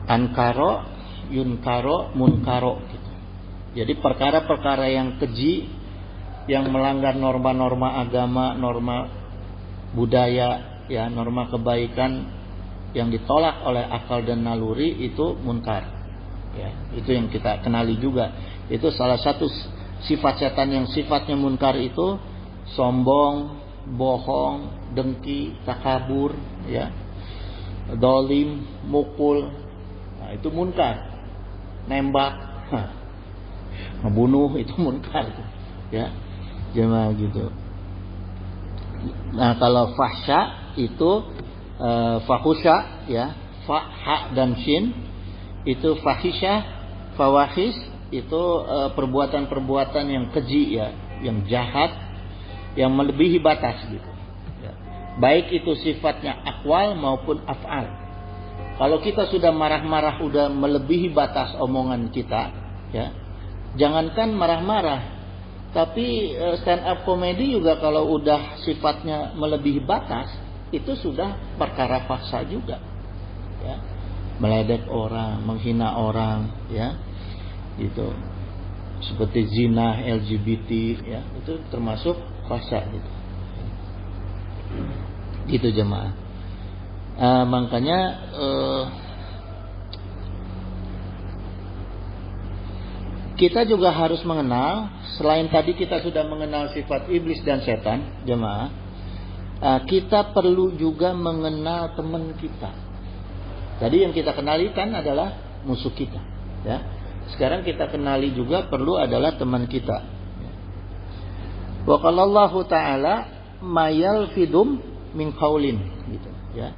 Ankaro, yunkaro, munkaro gitu. Jadi perkara-perkara yang keji, yang melanggar norma-norma agama, norma budaya, ya, norma kebaikan yang ditolak oleh akal dan naluri, itu munkar. Ya, itu yang kita kenali juga. Itu salah satu sifat setan yang sifatnya munkar itu sombong, bohong, dengki, takabur, ya, dolim, mukul. Nah, itu munkar. Nembak, ngebunuh, itu munkar, ya. Jemaah gitu. Nah, kalau fahsya itu fahusya, ya, fa, ha dan shin itu fahisha, fawahis itu perbuatan-perbuatan yang keji, ya, yang jahat, yang melebihi batas gitu. Ya. Baik itu sifatnya akwal maupun af'al. Kalau kita sudah marah-marah, udah melebihi batas omongan kita, ya, jangankan marah-marah, tapi stand up comedy juga kalau udah sifatnya melebihi batas, itu sudah perkara fahsya juga, ya. Meledek orang, menghina orang, ya, gitu. Seperti zina, LGBT, ya, itu termasuk fahsya gitu. Gitu jemaah. Makanya kita juga harus mengenal, selain tadi kita sudah mengenal sifat iblis dan setan, jemaah, kita perlu juga mengenal teman kita. Tadi yang kita kenali kan adalah musuh kita, ya. Sekarang kita kenali juga perlu adalah teman kita. Wa qala Allah Ta'ala mayal fidum min qaulin gitu, ya.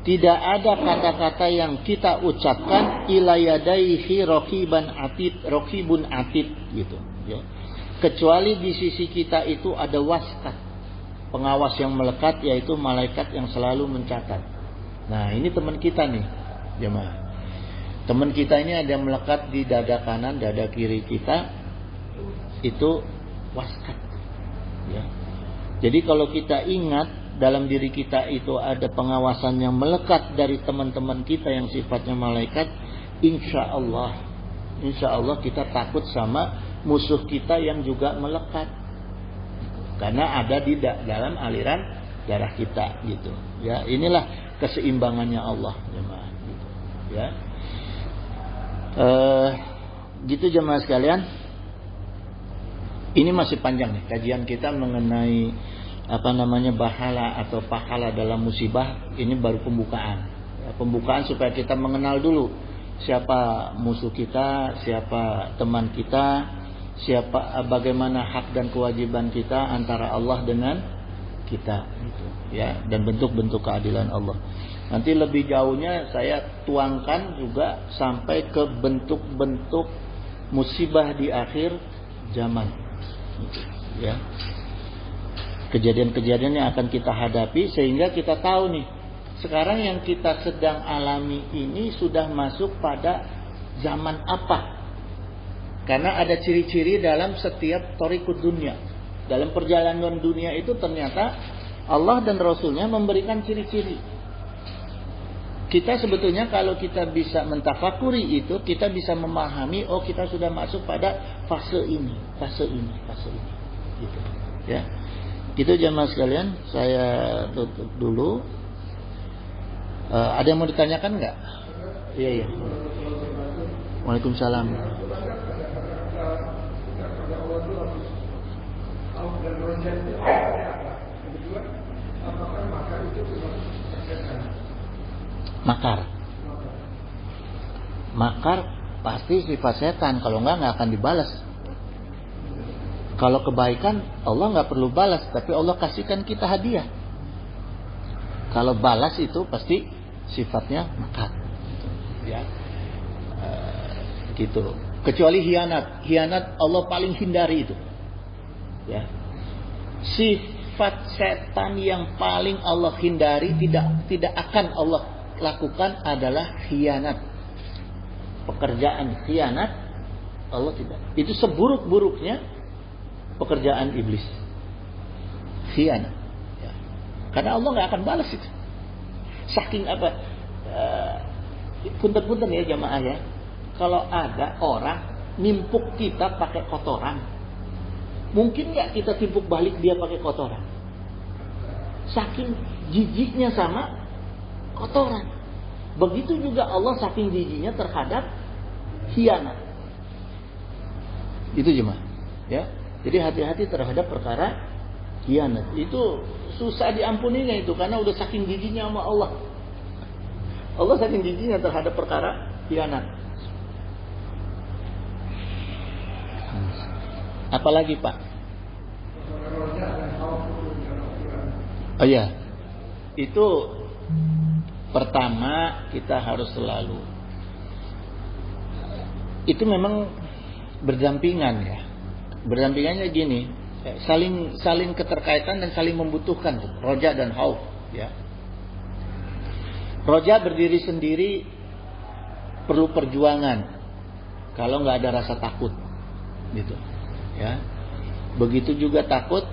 Tidak ada kata-kata yang kita ucapkan ila yadaihi raqibun atid gitu, ya. Kecuali di sisi kita itu ada waskat, pengawas yang melekat, yaitu malaikat yang selalu mencatat. Nah, ini teman kita nih, jemaah. Teman kita ini ada yang melekat di dada kanan, dada kiri kita, itu waskat, ya. Jadi kalau kita ingat dalam diri kita itu ada pengawasan yang melekat dari teman-teman kita yang sifatnya malaikat, insya Allah kita takut sama musuh kita yang juga melekat, karena ada di dalam aliran darah kita gitu. Ya, inilah keseimbangannya Allah jemaah gitu. Ya. Gitu jemaah sekalian. Ini masih panjang nih kajian kita mengenai bahala atau pahala dalam musibah. Ini baru pembukaan. Ya, pembukaan supaya kita mengenal dulu siapa musuh kita, siapa teman kita, bagaimana hak dan kewajiban kita antara Allah dengan kita gitu. Ya, dan bentuk-bentuk keadilan Allah. Nanti lebih jauhnya saya tuangkan juga sampai ke bentuk-bentuk musibah di akhir zaman. Ya, kejadian-kejadian yang akan kita hadapi sehingga kita tahu nih sekarang yang kita sedang alami ini sudah masuk pada zaman apa, karena ada ciri-ciri dalam setiap thariqud dunia. Dalam perjalanan dunia itu ternyata Allah dan Rasulnya memberikan ciri-ciri. Kita sebetulnya kalau kita bisa mentafakuri itu, kita bisa memahami, oh kita sudah masuk pada fase ini gitu. Ya. Gitu jemaah sekalian, saya tutup dulu. Ada yang mau ditanyakan enggak? Iya. Waalaikumsalam. Makar pasti sifat setan, kalau enggak akan dibalas. Kalau kebaikan Allah enggak perlu balas, tapi Allah kasihkan kita hadiah. Kalau balas itu pasti sifatnya makar. Ya. Gitu. Kecuali hianat Allah paling hindari itu. Ya. Sifat setan yang paling Allah hindari, tidak akan Allah lakukan adalah khianat. Pekerjaan khianat Allah tidak. Itu seburuk-buruknya pekerjaan iblis. Khianat. Ya. Karena Allah nggak akan balas itu. Saking apa? Punten-punten ya jamaah ya. Kalau ada orang nimpuk kita pakai kotoran, mungkin nggak kita timpuk balik dia pakai kotoran? Saking jijiknya sama kotoran. Begitu juga Allah saking jijiknya terhadap khianat. Itu jemaah. Ya. Jadi hati-hati terhadap perkara khianat. Itu susah diampuninya itu karena udah saking jijiknya sama Allah. Allah saking jijiknya terhadap perkara khianat. Apalagi Pak? Oh ya, itu pertama kita harus selalu. Itu memang berdampingan ya. Berdampingannya gini, saling keterkaitan dan saling membutuhkan. Roja dan khauf. Ya. Roja berdiri sendiri perlu perjuangan. Kalau nggak ada rasa takut, gitu. Ya, begitu juga takut,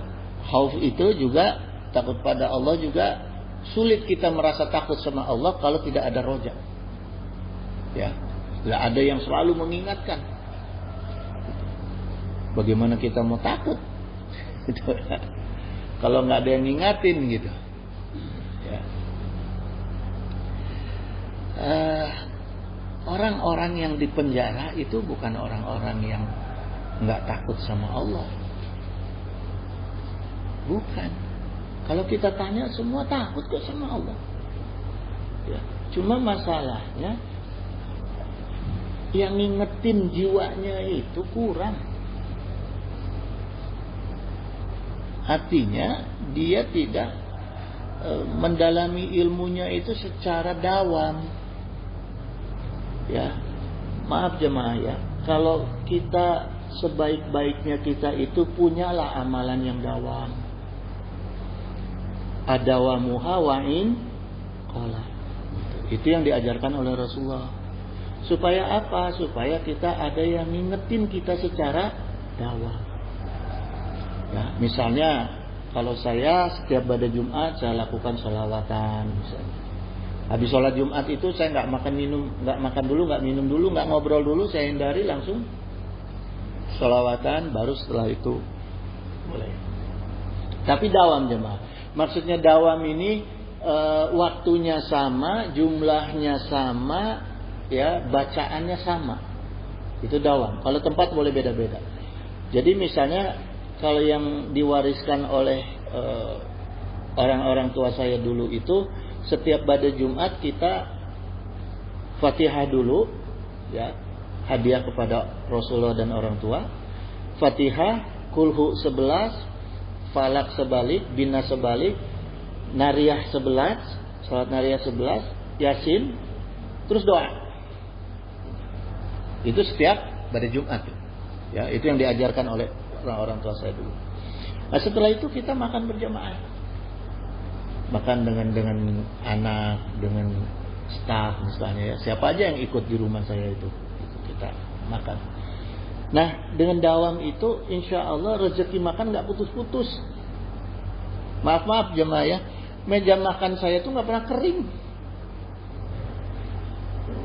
khauf itu juga takut pada Allah juga sulit kita merasa takut sama Allah kalau tidak ada roja. Ya, tidak ada yang selalu mengingatkan. Bagaimana kita mau takut? Kalau nggak ada yang ngingatin gitu. Ya. Orang-orang yang di penjara itu bukan orang-orang yang nggak takut sama Allah. Bukan. Kalau kita tanya semua takut kok sama Allah. Ya. Cuma masalahnya yang ngingetin jiwanya itu kurang. Artinya dia tidak mendalami ilmunya itu secara dawam. Ya. Maaf jemaah ya. Kalau kita sebaik-baiknya kita itu punyalah amalan yang dawam. Adawamuha wa'in qala. Itu yang diajarkan oleh Rasulullah. Supaya apa? Supaya kita ada yang ngingetin kita secara dawam. Ya, misalnya kalau saya setiap pada Jumat saya lakukan sholawatan misalnya. Habis sholat Jumat itu saya nggak makan dulu, nggak minum dulu, nggak ngobrol dulu, saya hindari langsung sholawatan, baru setelah itu mulai. Tapi dawam jemaah. Maksudnya dawam ini waktunya sama, jumlahnya sama, ya, bacaannya sama. Itu dawam. Kalau tempat boleh beda-beda. Jadi misalnya kalau yang diwariskan oleh orang-orang tua saya dulu itu, setiap pada Jumat kita Fatihah dulu, ya, hadiah kepada Rasulullah dan orang tua. Fatihah, Kulhu 11, Falak sebalik, Bina sebalik, Nariyah 11, salat Nariyah 11, Yasin, terus doa. Itu setiap pada Jumat. Ya, itu yang diajarkan oleh orang-orang tua saya dulu. Nah, setelah itu kita makan berjamaah. Makan dengan anak, dengan staf misalnya, ya. Siapa aja yang ikut di rumah saya itu kita makan. Nah, dengan dawam itu insya Allah rezeki makan nggak putus-putus. Maaf jemaah ya, meja makan saya tuh nggak pernah kering.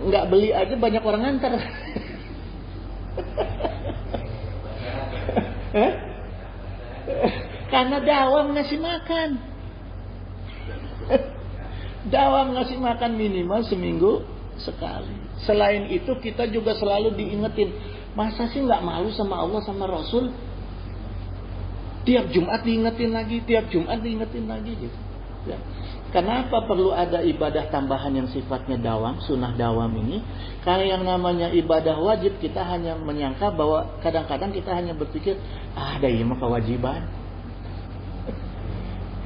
Nggak beli aja banyak orang nganter. Karena dawam ngasih makan. Dawam ngasih makan minimal seminggu sekali. Selain itu kita juga selalu diingetin, masa sih nggak malu sama Allah sama Rasul? Tiap Jumat diingetin lagi, tiap Jumat diingetin lagi gitu. Ya. Kenapa perlu ada ibadah tambahan yang sifatnya dawam, sunnah dawam ini? Karena yang namanya ibadah wajib kita hanya menyangka bahwa kadang-kadang kita hanya berpikir, ada ini mah kewajiban.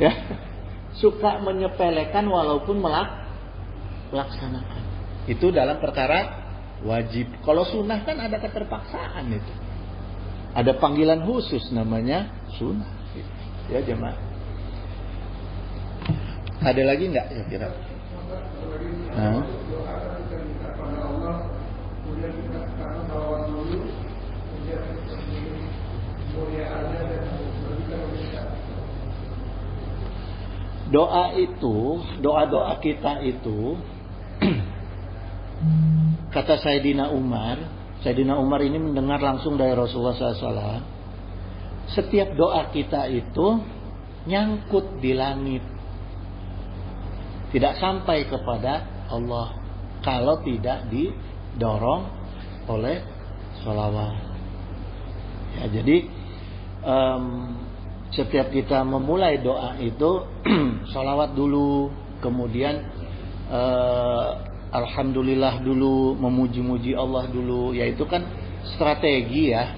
Ya. Suka menyepelekan walaupun melaksanakan. Itu dalam perkara wajib. Kalau sunnah kan ada keterpaksaan itu. Ada panggilan khusus namanya sunnah. Ya jemaah. Ada lagi nggak ya kira? Doa itu, doa-doa kita itu kata Sayyidina Umar ini mendengar langsung dari Rasulullah SAW. Setiap doa kita itu nyangkut di langit, tidak sampai kepada Allah kalau tidak didorong oleh sholawat. Ya, jadi setiap kita memulai doa itu sholawat dulu, kemudian alhamdulillah dulu, memuji-muji Allah dulu. Ya itu kan strategi ya.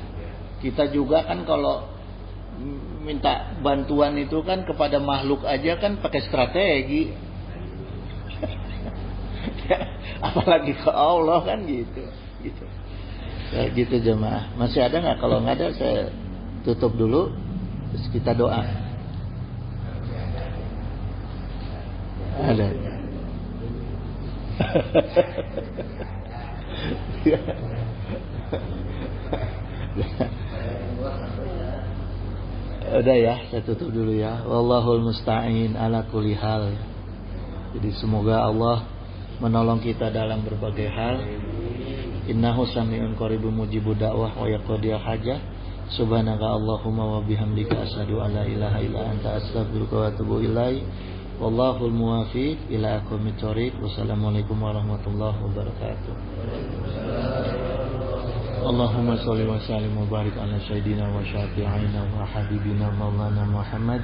Kita juga kan kalau minta bantuan itu kan kepada makhluk aja kan pakai strategi. Apalagi ke Allah kan gitu. Ya, gitu jemaah. Masih ada nggak? Kalau nggak ada saya tutup dulu. Terus kita doa. Ada. Udah ya, saya tutup dulu ya. Wallahul musta'in ala kulli hal. Jadi semoga Allah menolong kita dalam berbagai hal. Innahu sami'un qaribun mujibud da'wah wa yaqdiyal hajah. Subhanaka Allahumma wa bihamdika asyhadu an la ilaha illa anta astaghfiruka wa atubu ilaik. Wallahul muwaffiq ila aqwamit thoriq. Wassalamualaikum warahmatullahi wabarakatuh. Allahumma shalli wa sallim wa barik ala sayyidina wa syafi'ina wa habibina maulana Muhammad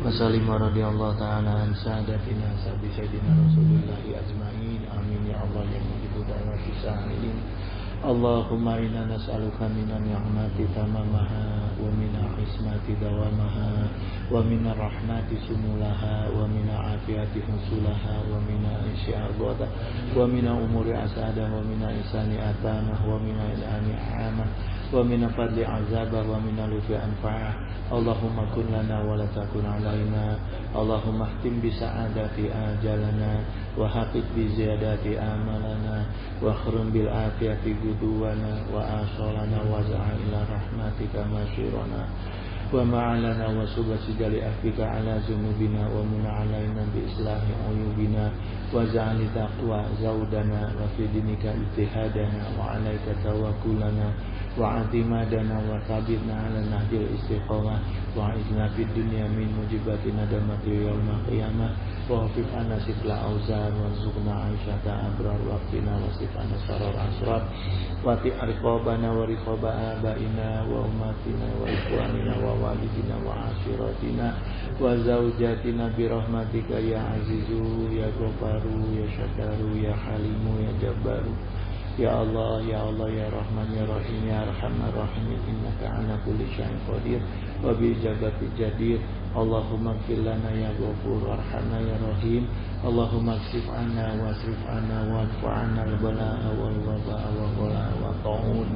wa sallim wa radhiyallahu ta'ala an sadatina sabi sayyidina Rasulillahi ajma'in. Amin ya Allah ya mujibu da'wati sa'ilin. Allahumma inna nas'aluka minan ni'mati tamamaha wa minal ismati dawamaha wa minar rahmati sumulaha wa minal afiyati husulaha wa minal isyi'abada wa minal umuri asada wa minal isani atanah wa minal ilani amah wa minal fadli azabah wa minal lufi anfa'ah. Allahumma kun lana wa la takun alaina. Allahumma ahtim bi sa'adati ajalana wa haqid bi ziyadati amalana wa khrum bil afiyati guduwana wa asalana wa za'a ila rahmatika masirana wa ma'alana wa subhasi jali afika ala zunubina wa muna alaina bi islahi uyubina واجعل تقوى زودنا وفي دينك اجتهادنا وعليك توكلنا واعتمادنا وثبتنا على نهج الاستقامة وعزنا في الدنيا من موجبات ندمة يوم القيامة وخفف عنا ثقل الأوزار وارزقنا عيشة أبرار واقنا واصرف عنا شر الأشرار واتق رقابنا ورقاب آبائنا وأمهاتنا وإخواننا ووالدنا وعشيرتنا وزوجاتنا برحمتك يا عزيز يا غفار يا شكار يا حليم يا جبار يا الله يا الله يا رحمن يا رحيم يا أرحم الراحمين إنك على كل شيء قدير وبإجابة جدير اللهم اغفر لنا يا غفور وارحمنا يا رحيم اللهم اكشف عنا واصرف عنا وادفع عنا البلاء والوباء والغلاء والطاعون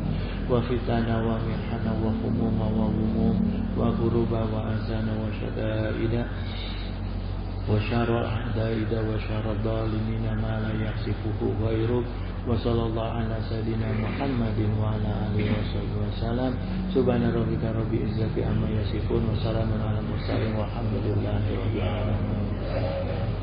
وفتن ومحن وهموم وغموم وغروب وأحزان وشدائد وشر الأعداء وشر الظالمين ما لا يحصفه غيرك وصلى الله على سيدنا محمد وعلى آله وصحبه وسلم سبحان ربك رب العزة عما يصفون وسلام على المرسلين والحمد لله رب العالمين.